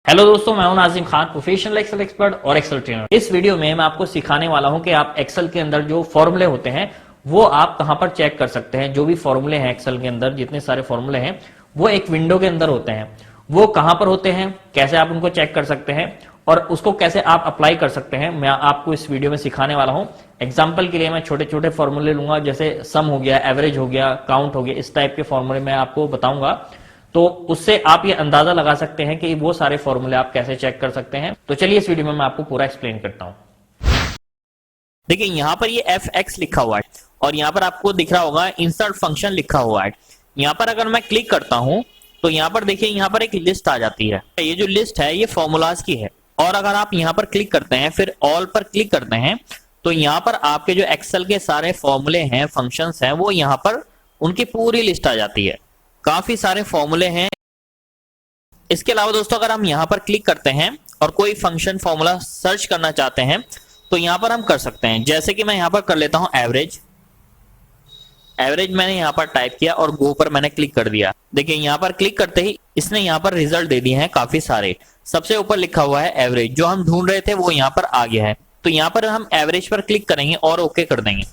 Hello दोस्तों, मैं हूं Nazim Khan, professional Excel expert और एक्सेल ट्रेनर। इस वीडियो में मैं आपको सिखाने वाला हूं कि आप एक्सेल के अंदर जो फॉर्मूले होते हैं वो आप कहां पर चेक कर सकते हैं। जो भी फॉर्मूले हैं एक्सेल के अंदर, जितने सारे फॉर्मूले हैं वो एक विंडो के अंदर होते हैं। वो कहां पर होते हैं, कैसे आप उनको चेक कर सकते हैं और उसको कैसे आप अप्लाई कर सकते हैं, मैं आपको इस वीडियो में सिखाने वाला हूं। एग्जाम्पल के लिए मैं छोटे छोटे फॉर्मूले लूंगा, जैसे सम हो गया, एवरेज हो गया, काउंट हो गया, इस टाइप के फॉर्मूले मैं आपको बताऊंगा। तो उससे आप ये अंदाजा लगा सकते हैं कि वो सारे फॉर्मूले आप कैसे चेक कर सकते हैं। तो चलिए इस वीडियो में मैं आपको पूरा एक्सप्लेन करता हूं। देखिए यहां पर ये एफ एक्स लिखा हुआ है और यहां पर आपको दिख रहा होगा इंसर्ट फंक्शन लिखा हुआ है। यहां पर अगर मैं क्लिक करता हूं तो यहां पर देखिए, यहां पर एक लिस्ट आ जाती है। ये जो लिस्ट है ये फॉर्मूलाज की है। और अगर आप यहां पर क्लिक करते हैं, फिर ऑल पर क्लिक करते हैं, तो यहां पर आपके जो एक्सेल के सारे फॉर्मूले हैं, फंक्शंस हैं, वो यहां पर उनकी पूरी लिस्ट आ जाती है। काफी सारे फॉर्मूले हैं। इसके अलावा दोस्तों, अगर हम यहां पर क्लिक करते हैं और कोई फंक्शन फॉर्मूला सर्च करना चाहते हैं तो यहां पर हम कर सकते हैं। जैसे कि मैं यहां पर कर लेता हूं एवरेज। एवरेज मैंने यहां पर टाइप किया और गो पर मैंने क्लिक कर दिया। देखिए यहां पर क्लिक करते ही इसने यहां पर रिजल्ट दे दिए हैं काफी सारे। सबसे ऊपर लिखा हुआ है एवरेज, जो हम ढूंढ रहे थे वो यहां पर आ गया है। तो यहां पर हम एवरेज पर क्लिक करेंगे और ओके कर देंगे।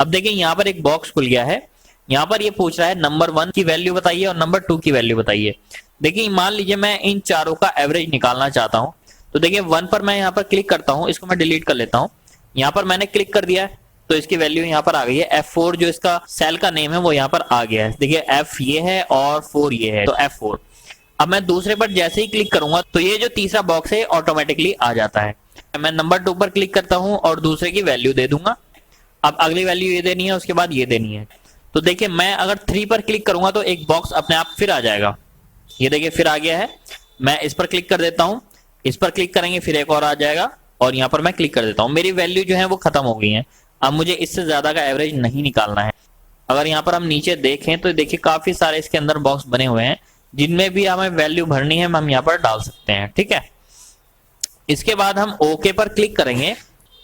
अब देखिए यहां पर एक बॉक्स खुल गया है। यहां पर ये पूछ रहा है नंबर 1 की वैल्यू बताइए और नंबर 2 की वैल्यू बताइए। देखिए मान लीजिए मैं इन चारों का एवरेज निकालना चाहता हूं, तो देखिए 1 पर मैं यहां पर क्लिक करता हूं। इसको मैं डिलीट कर लेता हूं। यहां पर मैंने क्लिक कर दिया है तो इसकी वैल्यू यहां पर आ गई है। F4 जो इसका सेल का नेम है वो यहां पर आ गया है। देखिए F ये है और 4 ये है, तो F4। अब मैं दूसरे पर जैसे ही क्लिक करूंगा तो ये जो तीसरा बॉक्स है ऑटोमेटिकली आ जाता है। मैं नंबर 2 पर क्लिक करता हूं और दूसरे की वैल्यू दे दूंगा। अब अगली वैल्यू ये देनी है, उसके बाद ये देनी है। तो देखिए मैं अगर 3 पर क्लिक करूंगा तो एक बॉक्स अपने आप फिर आ जाएगा। ये देखिए फिर आ गया है। मैं इस पर क्लिक कर देता हूं, इस पर क्लिक करेंगे फिर एक और आ जाएगा और यहां पर मैं क्लिक कर देता हूं। मेरी वैल्यू जो है वो खत्म हो गई है। अब मुझे इससे ज्यादा का एवरेज नहीं निकालना है। अगर यहां पर हम नीचे देखें तो देखिए काफी सारे इसके अंदर बॉक्स बने हुए हैं, जिनमें भी हमें वैल्यू भरनी है हम यहां पर डाल सकते हैं। ठीक है, इसके बाद हम ओके पर क्लिक करेंगे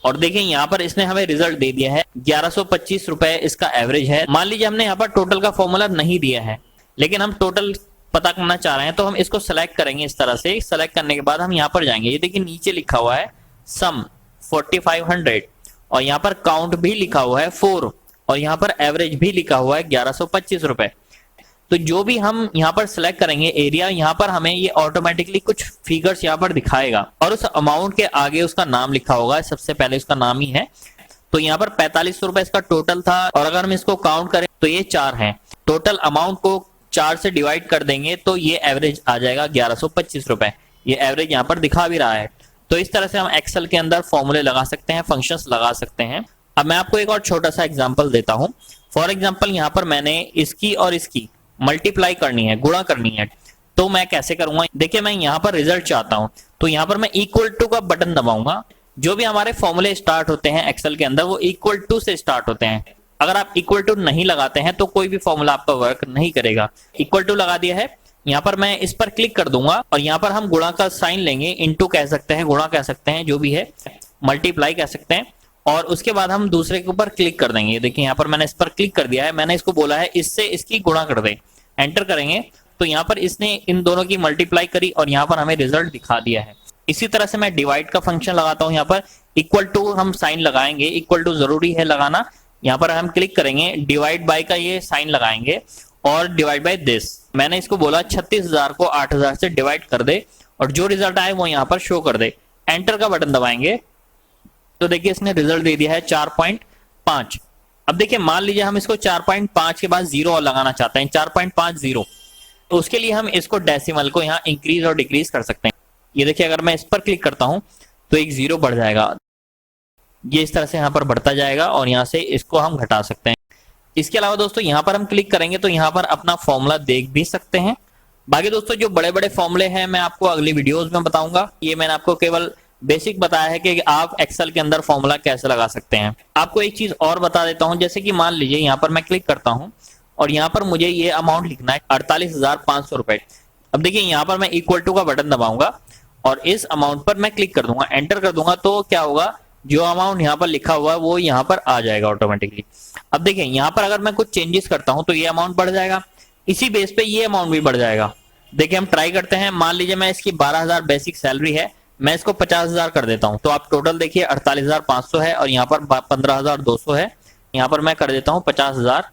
और देखिए यहाँ पर इसने हमें रिजल्ट दे दिया है। 1125 रुपए इसका एवरेज है। मान लीजिए हमने यहाँ पर टोटल का फॉर्मूला नहीं दिया है, लेकिन हम टोटल पता करना चाह रहे हैं, तो हम इसको सेलेक्ट करेंगे। इस तरह से सेलेक्ट करने के बाद हम यहाँ पर जाएंगे। ये देखिए नीचे लिखा हुआ है सम 4500 और यहाँ पर काउंट भी लिखा हुआ है 4 और यहाँ पर एवरेज भी लिखा हुआ है 1125 रुपए। तो जो भी हम यहाँ पर सिलेक्ट करेंगे एरिया, यहाँ पर हमें ये ऑटोमेटिकली कुछ फिगर्स यहाँ पर दिखाएगा और उस अमाउंट के आगे उसका नाम लिखा होगा। सबसे पहले उसका नाम ही है। तो यहाँ पर 4500 रुपए इसका टोटल था और अगर हम इसको काउंट करें तो ये 4 हैं। टोटल अमाउंट को 4 से डिवाइड कर देंगे तो ये एवरेज आ जाएगा 1125 रुपए। ये एवरेज यहाँ पर दिखा भी रहा है। तो इस तरह से हम एक्सेल के अंदर फॉर्मूले लगा सकते हैं, फंक्शंस लगा सकते हैं। अब मैं आपको एक और छोटा सा एग्जाम्पल देता हूँ। फॉर एग्जाम्पल यहाँ पर मैंने इसकी और इसकी मल्टीप्लाई करनी है, गुणा करनी है। तो मैं कैसे करूंगा, देखिए मैं यहां पर रिजल्ट चाहता हूं तो यहां पर मैं इक्वल टू का बटन दबाऊंगा। जो भी हमारे फॉर्मूले स्टार्ट होते हैं एक्सेल के अंदर वो इक्वल टू से स्टार्ट होते हैं। अगर आप इक्वल टू नहीं लगाते हैं तो कोई भी फॉर्मूला आपका वर्क नहीं करेगा। इक्वल टू लगा दिया है, यहाँ पर मैं इस पर क्लिक कर दूंगा और यहाँ पर हम गुणा का साइन लेंगे। इनटू कह सकते हैं, गुणा कह सकते हैं, जो भी है, मल्टीप्लाई कह सकते हैं। और उसके बाद हम दूसरे के ऊपर क्लिक कर देंगे। देखिए यहाँ पर मैंने इस पर क्लिक कर दिया है। मैंने इसको बोला है इससे इसकी गुणा कर दे। एंटर करेंगे तो यहाँ पर इसने इन दोनों की मल्टीप्लाई करी और यहाँ पर हमें रिजल्ट दिखा दिया है। इसी तरह से मैं डिवाइड का फंक्शन लगाता हूँ। यहाँ पर इक्वल टू हम साइन लगाएंगे, इक्वल टू जरूरी है लगाना। यहाँ पर हम क्लिक करेंगे, डिवाइड बाय का ये साइन लगाएंगे और डिवाइड बाय दिस। मैंने इसको बोला 36,000 को 8,000 से डिवाइड कर दे और जो रिजल्ट आए वो यहाँ पर शो कर दे। एंटर का बटन दबाएंगे तो देखिए इसने रिजल्ट दे दिया है 4.5। अब देखिए मान लीजिए हम इसको 4.5 के बाद 0 और लगाना चाहते हैं, 4.50, तो उसके लिए हम इसको डेसिमल को यहाँ इंक्रीज और डिक्रीज कर सकते हैं। ये देखिए अगर मैं इस पर क्लिक करता हूं तो एक 0 बढ़ जाएगा। ये इस तरह से यहाँ पर बढ़ता जाएगा और यहाँ से इसको हम घटा सकते हैं। इसके अलावा दोस्तों यहाँ पर हम क्लिक करेंगे तो यहाँ पर अपना फॉर्मूला देख भी सकते हैं। बाकी दोस्तों जो बड़े बड़े फॉर्मूले हैं मैं आपको अगली वीडियोज में बताऊंगा। ये मैंने आपको केवल बेसिक बताया है कि आप एक्सेल के अंदर फॉर्मूला कैसे लगा सकते हैं। आपको एक चीज और बता देता हूं, जैसे कि मान लीजिए यहाँ पर मैं क्लिक करता हूं और यहाँ पर मुझे ये अमाउंट लिखना है 48,500 रुपए। अब देखिए यहाँ पर मैं इक्वल टू का बटन दबाऊंगा और इस अमाउंट पर मैं क्लिक कर दूंगा, एंटर कर दूंगा, तो क्या होगा, जो अमाउंट यहाँ पर लिखा हुआ है वो यहाँ पर आ जाएगा ऑटोमेटिकली। अब देखिए यहाँ पर अगर मैं कुछ चेंजेस करता हूं तो ये अमाउंट बढ़ जाएगा, इसी बेस पे ये अमाउंट भी बढ़ जाएगा। देखिए हम ट्राई करते हैं। मान लीजिए मैं इसकी 12,000 बेसिक सैलरी है, मैं इसको 50,000 कर देता हूं, तो आप टोटल देखिए 48,500 है और यहाँ पर 15,200 है। यहाँ पर मैं कर देता हूँ 50,000,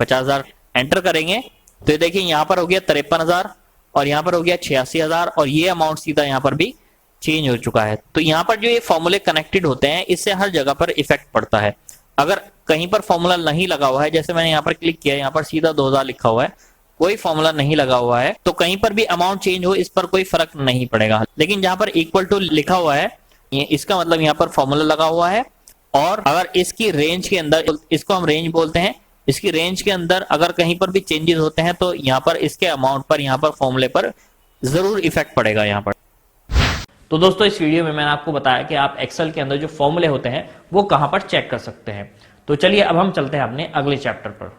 50,000 एंटर करेंगे तो ये देखिए यहाँ पर हो गया 53,000 और यहाँ पर हो गया 86,000 और ये अमाउंट सीधा यहाँ पर भी चेंज हो चुका है। तो यहाँ पर जो ये फॉर्मूले कनेक्टेड होते हैं इससे हर जगह पर इफेक्ट पड़ता है। अगर कहीं पर फॉर्मूला नहीं लगा हुआ है, जैसे मैंने यहाँ पर क्लिक किया, यहाँ पर सीधा 2000 लिखा हुआ है, कोई फॉर्मूला नहीं लगा हुआ है, तो कहीं पर भी अमाउंट चेंज हो इस पर कोई फर्क नहीं पड़ेगा। लेकिन जहां पर इक्वल टू लिखा हुआ है ये इसका मतलब यहाँ पर फॉर्मूला लगा हुआ है। और अगर इसकी रेंज के अंदर, इसको हम रेंज बोलते हैं, इसकी रेंज के अंदर अगर कहीं पर भी चेंजेस होते हैं तो यहाँ पर इसके अमाउंट पर, यहाँ पर फॉर्मूले पर जरूर इफेक्ट पड़ेगा यहाँ पर। तो दोस्तों इस वीडियो में मैंने आपको बताया कि आप एक्सेल के अंदर जो फॉर्मूले होते हैं वो कहां पर चेक कर सकते हैं। तो चलिए अब हम चलते हैं अपने अगले चैप्टर पर।